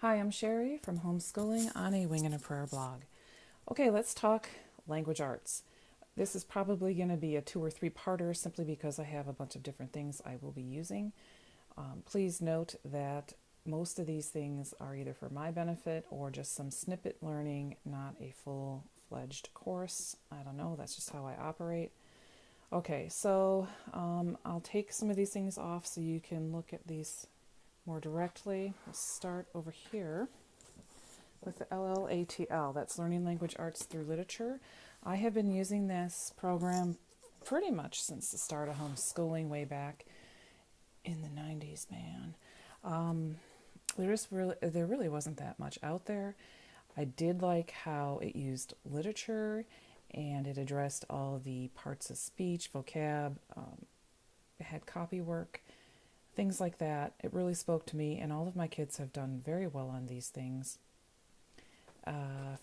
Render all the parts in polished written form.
Hi, I'm Sherry from Homeschooling on a Wing and a Prayer blog. Okay, let's talk language arts. This is probably going to be a 2 or 3-parter simply because I have a bunch of different things I will be using. Please note that most of these things are either for my benefit or just some snippet learning, not a full-fledged course. I don't know, that's just how I operate. Okay, so I'll take some of these things off so you can look at these more directly. We'll start over here with the LLATL, that's Learning Language Arts Through Literature. I have been using this program pretty much since the start of homeschooling way back in the 90s, man. There really wasn't that much out there. I did like how it used literature and it addressed all the parts of speech, vocab, it had copy work, things like that. It really spoke to me, and all of my kids have done very well on these things.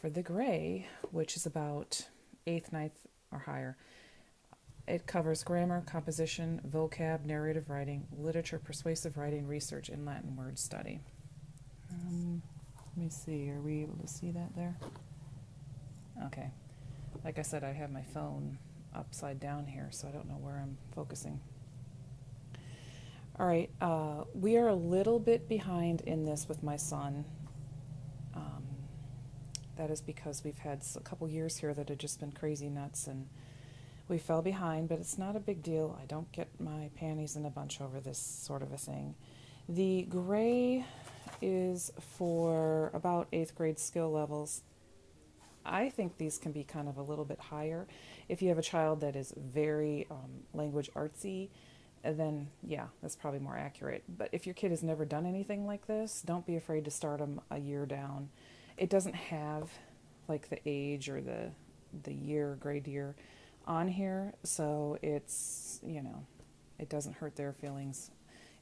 For the gray, which is about 8th, ninth, or higher, it covers grammar, composition, vocab, narrative writing, literature, persuasive writing, research, and Latin word study. Let me see, are we able to see that there? Okay. Like I said, I have my phone upside down here, so I don't know where I'm focusing. All right, we are a little bit behind in this with my son. That is because we've had a couple years here that have just been crazy nuts, and we fell behind, but it's not a big deal. I don't get my panties in a bunch over this sort of a thing. The gray is for about 8th grade skill levels. I think these can be kind of a little bit higher. If you have a child that is very language artsy, then yeah, that's probably more accurate. But if your kid has never done anything like this, don't be afraid to start them a year down. It doesn't have like the age or the year, grade year on here, so it's, it doesn't hurt their feelings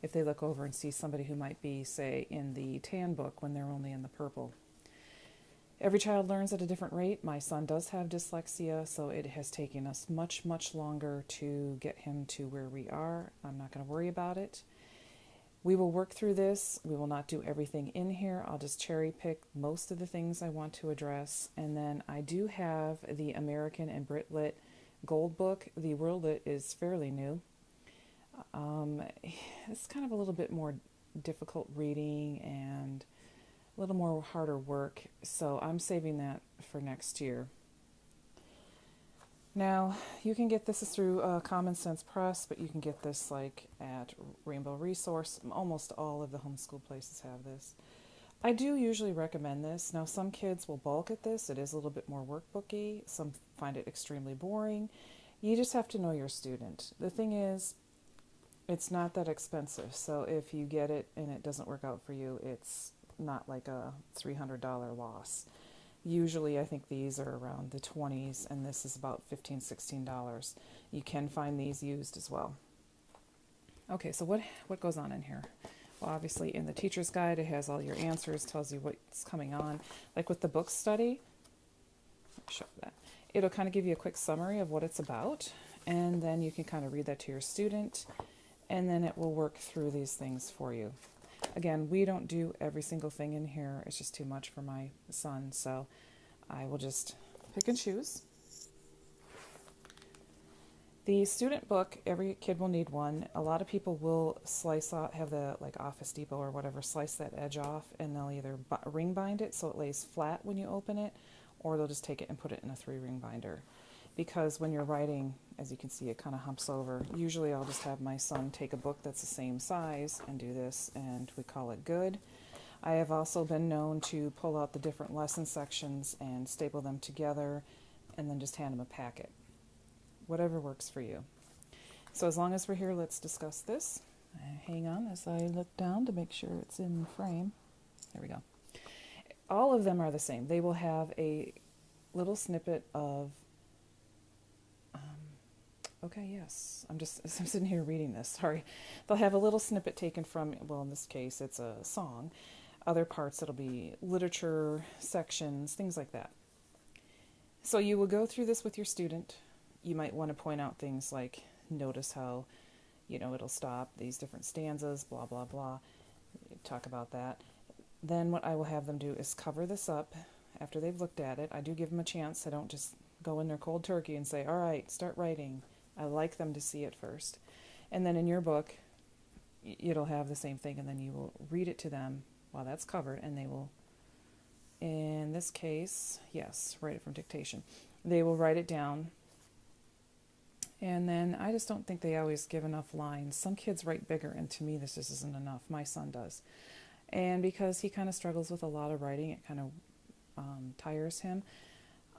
if they look over and see somebody who might be, say, in the tan book when they're only in the purple. Every child learns at a different rate. My son does have dyslexia, so it has taken us much, much longer to get him to where we are. I'm not going to worry about it. We will work through this. We will not do everything in here. I'll just cherry pick most of the things I want to address. And then I do have the American and Brit Lit Gold Book. The World Lit is fairly new. It's kind of a little bit more difficult reading and a little more harder work, so I'm saving that for next year. Now, you can get this through Common Sense Press, but you can get this like at Rainbow Resource. Almost all of the homeschool places have this. I do usually recommend this. Now, some kids will balk at this. It is a little bit more workbooky. Some find it extremely boring. You just have to know your student. The thing is, it's not that expensive. So if you get it and it doesn't work out for you, it's not like a $300 loss. Usually I think these are around the 20s, and this is about $15, $16. You can find these used as well. Okay, so what goes on in here? Well, obviously in the teacher's guide it has all your answers, tells you what's coming on. Like with the book study, show that. It'll kind of give you a quick summary of what it's about, and then you can kind of read that to your student, and then it will work through these things for you. Again, we don't do every single thing in here. It's just too much for my son, so I will just pick and choose. The student book, every kid will need one. A lot of people will slice off, have the like Office Depot or whatever, slice that edge off, and they'll either ring bind it so it lays flat when you open it, or they'll just take it and put it in a 3-ring binder. Because when you're writing, as you can see, it kind of humps over. Usually I'll just have my son take a book that's the same size and do this, and we call it good. I have also been known to pull out the different lesson sections and staple them together and then just hand them a packet. Whatever works for you. So as long as we're here, let's discuss this. Hang on as I look down to make sure it's in frame. There we go. All of them are the same. They will have a little snippet of okay, yes. I'm sitting here reading this, sorry. They'll have a little snippet taken from, well, in this case, it's a song. Other parts, it'll be literature, sections, things like that. So you will go through this with your student. You might want to point out things like, notice how, it'll stop, these different stanzas, blah, blah, blah. Talk about that. Then what I will have them do is cover this up after they've looked at it. I do give them a chance. I don't just go in there cold turkey and say, all right, start writing. I like them to see it first. And then in your book, it'll have the same thing, and then you will read it to them while that's covered, and they will, in this case, yes, write it from dictation. They will write it down. And then I just don't think they always give enough lines. Some kids write bigger, and to me this just isn't enough. My son does. And because he kind of struggles with a lot of writing, it kind of tires him.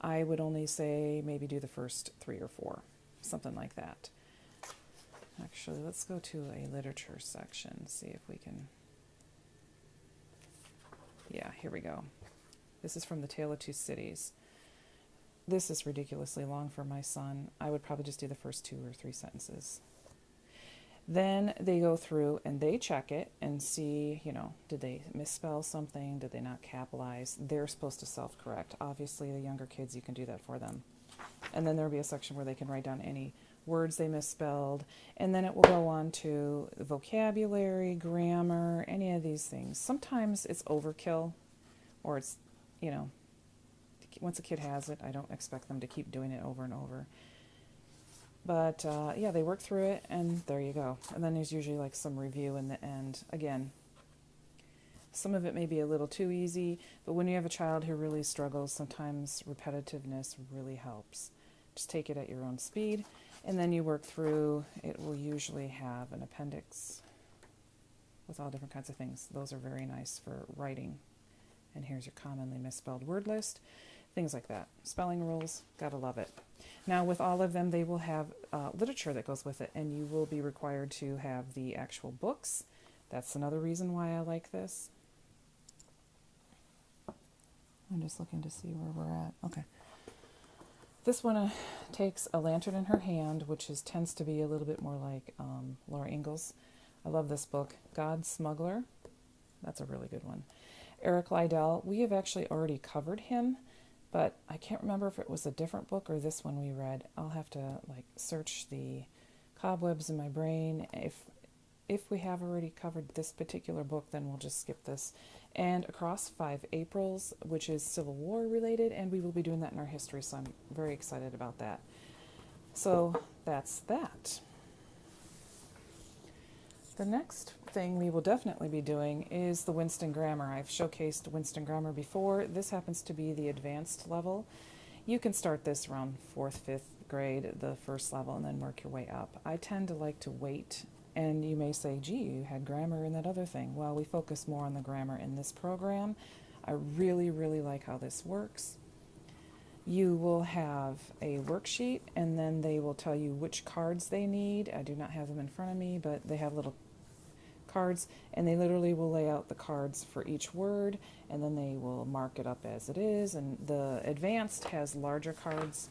I would only say maybe do the first 3 or 4, something like that. Actually, let's go to a literature section, see if we can... Yeah, here we go. This is from The Tale of Two Cities. This is ridiculously long for my son. I would probably just do the first 2 or 3 sentences. Then they go through and they check it and see, did they misspell something? Did they not capitalize? They're supposed to self-correct. Obviously, the younger kids, you can do that for them. And then there'll be a section where they can write down any words they misspelled. And then it will go on to vocabulary, grammar, any of these things. Sometimes it's overkill, or it's, once a kid has it, I don't expect them to keep doing it over and over. But, yeah, they work through it, and there you go. And then there's usually like some review in the end. Again, some of it may be a little too easy, but when you have a child who really struggles, sometimes repetitiveness really helps. Just take it at your own speed, and then you work through. It will usually have an appendix with all different kinds of things. Those are very nice for writing. And here's your commonly misspelled word list. Things like that. Spelling rules, gotta love it. Now with all of them, they will have literature that goes with it, and you will be required to have the actual books. That's another reason why I like this. I'm just looking to see where we're at. Okay. This one takes a lantern in her hand, which tends to be a little bit more like Laura Ingalls. I love this book. God's Smuggler. That's a really good one. Eric Liddell. We have actually already covered him, but I can't remember if it was a different book or this one we read. I'll have to search the cobwebs in my brain. If we have already covered this particular book, then we'll just skip this. And Across 5 Aprils, which is Civil War related, and we will be doing that in our history, so I'm very excited about that. So that's that. The next thing we will definitely be doing is the Winston Grammar. I've showcased Winston Grammar before. This happens to be the advanced level. You can start this around 4th, 5th grade, the first level, and then work your way up. I tend to like to wait, and you may say, gee, you had grammar in that other thing. Well, we focus more on the grammar in this program. I really, really like how this works. You will have a worksheet, and then they will tell you which cards they need. I do not have them in front of me, but they have little cards, and they literally will lay out the cards for each word, and then they will mark it up as it is. And the advanced has larger cards,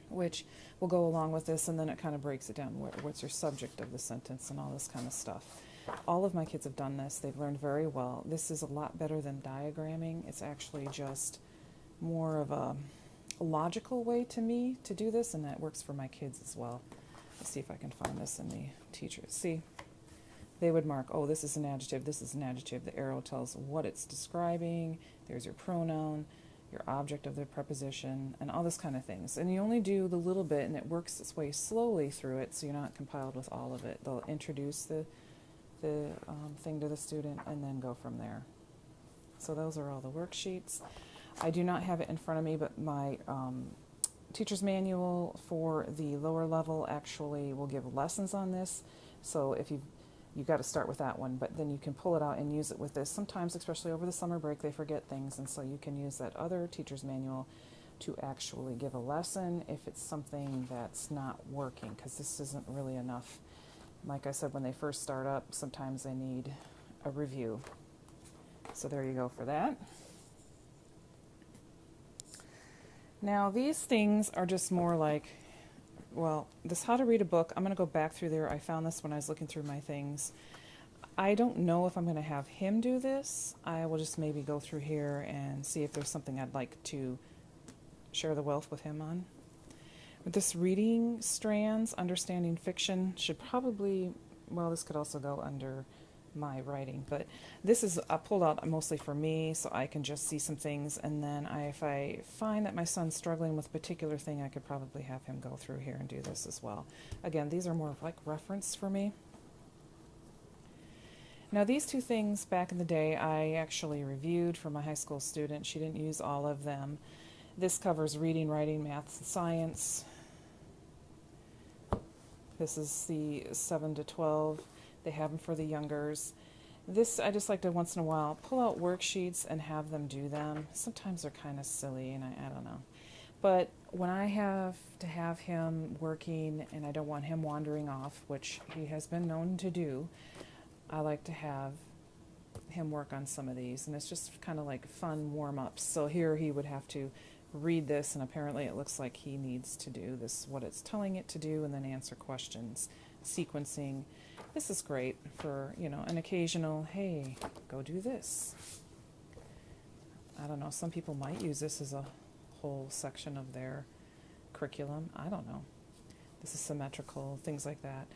which will go along with this, and then it kind of breaks it down. What's your subject of the sentence and all this kind of stuff. All of my kids have done this. They've learned very well. This is a lot better than diagramming. It's actually just more of a logical way to me to do this, and that works for my kids as well. Let's see if I can find this in the teachers. See, they would mark, oh, this is an adjective, this is an adjective. The arrow tells what it's describing. There's your pronoun, your object of the preposition, and all this kind of things. And you only do the little bit, and it works its way slowly through it, so you're not compiled with all of it. They'll introduce the thing to the student and then go from there. So those are all the worksheets. I do not have it in front of me, but my teacher's manual for the lower level actually will give lessons on this. So if you've got to start with that one, but then you can pull it out and use it with this. Sometimes, especially over the summer break, they forget things, and so you can use that other teacher's manual to actually give a lesson if it's something that's not working, because this isn't really enough. Like I said, when they first start up, sometimes they need a review. So there you go for that. Now these things are just more like, well, this how to read a book, I'm going to go back through there. I found this when I was looking through my things. I don't know if I'm going to have him do this. I will just maybe go through here and see if there's something I'd like to share the wealth with him on. With this reading Strands, understanding fiction should probably, well, this could also go under my writing. But this is pulled out mostly for me, so I can just see some things, and then if I find that my son's struggling with a particular thing, I could probably have him go through here and do this as well. Again, these are more of like reference for me. Now these two things back in the day I actually reviewed for my high school student. She didn't use all of them. This covers reading, writing, math, and science. This is the 7 to 12. They have them for the youngers. This, I just like to once in a while pull out worksheets and have them do them. Sometimes they're kind of silly, and I don't know. But when I have to have him working and I don't want him wandering off, which he has been known to do, I like to have him work on some of these. And it's just kind of like fun warm-ups. So here he would have to read this, and apparently it looks like he needs to do this, what it's telling it to do, and then answer questions, sequencing. This is great for, you know, an occasional, hey, go do this. I don't know, some people might use this as a whole section of their curriculum. I don't know. This is symmetrical, things like that.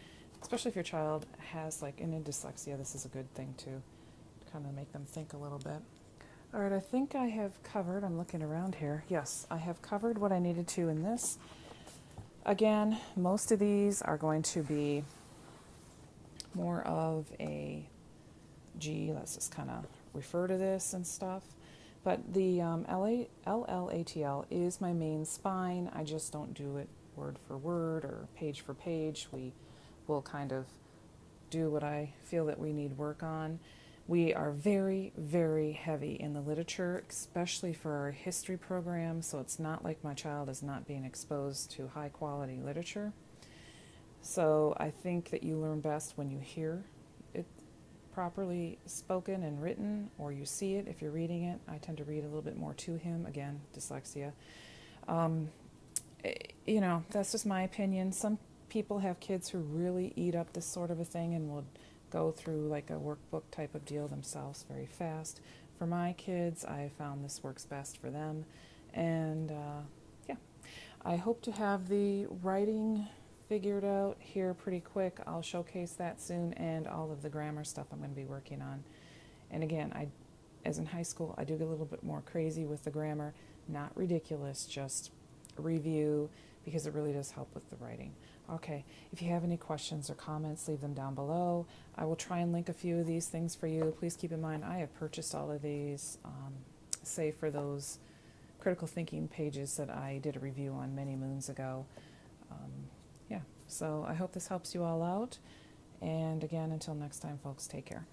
Especially if your child has like any dyslexia, this is a good thing to kind of make them think a little bit. All right, I think I have covered, I'm looking around here. Yes, I have covered what I needed to in this. Again, most of these are going to be more of a, gee, let's just kind of refer to this and stuff. But the LLATL is my main spine. I just don't do it word for word or page for page. We will kind of do what I feel that we need work on. We are very, very heavy in the literature, especially for our history program, so it's not like my child is not being exposed to high quality literature. So I think that you learn best when you hear it properly spoken and written, or you see it if you're reading it. I tend to read a little bit more to him. Again, dyslexia. You know, that's just my opinion. Some people have kids who really eat up this sort of a thing and will go through like a workbook type of deal themselves very fast. For my kids, I found this works best for them. And yeah, I hope to have the writing figured out here pretty quick. I'll showcase that soon, and all of the grammar stuff I'm going to be working on. And again, as in high school, I do get a little bit more crazy with the grammar. Not ridiculous, just review, because it really does help with the writing. Okay, if you have any questions or comments, leave them down below. I will try and link a few of these things for you. Please keep in mind, I have purchased all of these, save for those critical thinking pages that I did a review on many moons ago. Yeah, so I hope this helps you all out. And again, until next time, folks, take care.